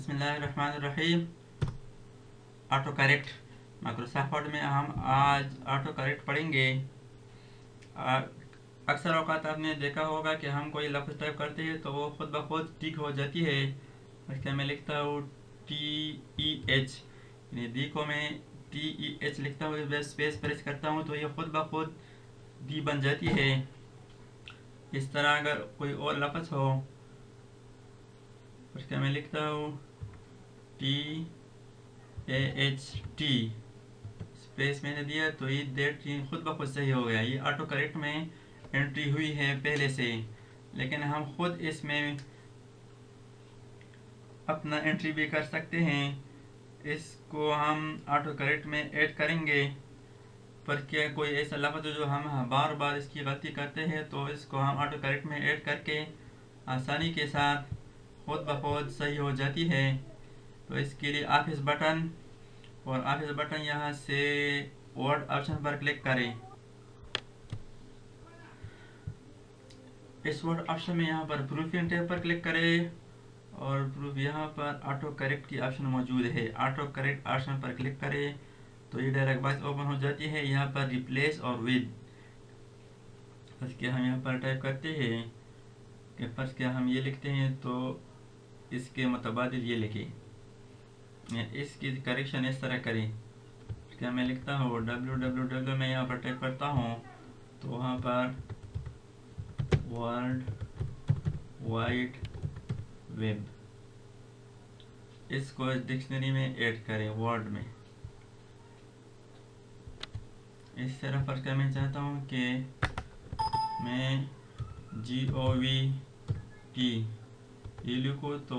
बिस्मिल्लाहिर्रहमानिर्रहीम। Auto correct Microsoft word में हम आज ऑटो करेक्ट पढ़ेंगे। अक्सर औकात आपने देखा होगा कि हम कोई लफ्ज़ टाइप करते हैं तो वो खुद ब खुद टिक हो जाती है। इसका मैं लिखता हूँ TEH, यानी दी को मैं TEH लिखता हूँ, स्पेस प्रेस करता हूँ तो ये खुद ब खुद दी बन जाती है। इस तरह अगर कोई और लफ्ज़ हो उसका मैं लिखता हूँ TAHT, स्पेस मैंने दिया तो ये डेट खुद ब खुद सही हो गया। ये ऑटो करेक्ट में एंट्री हुई है पहले से, लेकिन हम खुद इसमें अपना एंट्री भी कर सकते हैं। इसको हम ऑटो करेक्ट में ऐड करेंगे, पर क्या कोई ऐसा लफ्ज़ जो हम बार बार इसकी गलती करते हैं तो इसको हम ऑटो करेक्ट में ऐड करके आसानी के साथ खुद ब खुद सही हो जाती है। तो इसके लिए ऑफिस बटन और ऑफिस बटन यहाँ से वर्ड ऑप्शन पर क्लिक करें। इस वर्ड ऑप्शन में यहाँ पर प्रूफिंग टैब पर क्लिक करें और प्रूफ यहाँ पर ऑटो करेक्ट की ऑप्शन मौजूद है। ऑटो करेक्ट ऑप्शन पर क्लिक करें तो ये डायलॉग बॉक्स ओपन हो जाती है। यहाँ पर रिप्लेस और विद फर्स्ट क्या हम यहाँ पर टाइप करते हैं कि फर्स्ट क्या हम ये लिखते हैं तो इसके मुतबादिल ये लिखें, इसकी करेक्शन इस तरह करें। क्या मैं लिखता हूँ www में यहाँ पर टाइप करता हूँ तो वहाँ पर वर्ल्ड वाइड वेब, इसको डिक्शनरी में ऐड करें वर्ड में। इस तरह पर क्या मैं चाहता हूँ कि मैं GOVT ये लिखूँ तो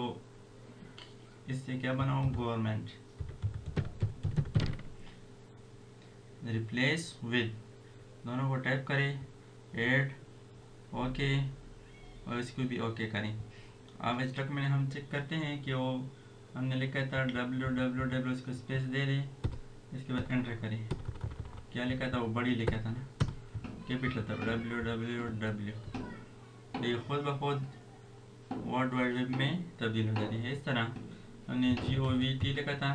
इससे क्या बनाऊँ गवर्नमेंट, रिप्लेस विद दोनों को टाइप करें, ऐड ओके और इसको भी ओके करें। अब इस डॉक्यूमेंट हम चेक करते हैं कि वो हमने लिखा था www, इसको स्पेस दे दें, इसके बाद एंटर करें। क्या लिखा था, वो बड़ी लिखा था ना, कैपिटल था www, तो ये खुद ब खुद वर्ल्ड वाइड वेब में तब्दील हो जाती है। इस तरह हमने GOVT लिखा था,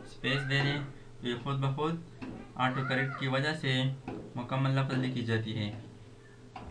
स्पेस दे दें तो ये खुद ब खुद ऑटो करेक्ट की वजह से मुकम्मल लफ्ज़ लिखी जाती है।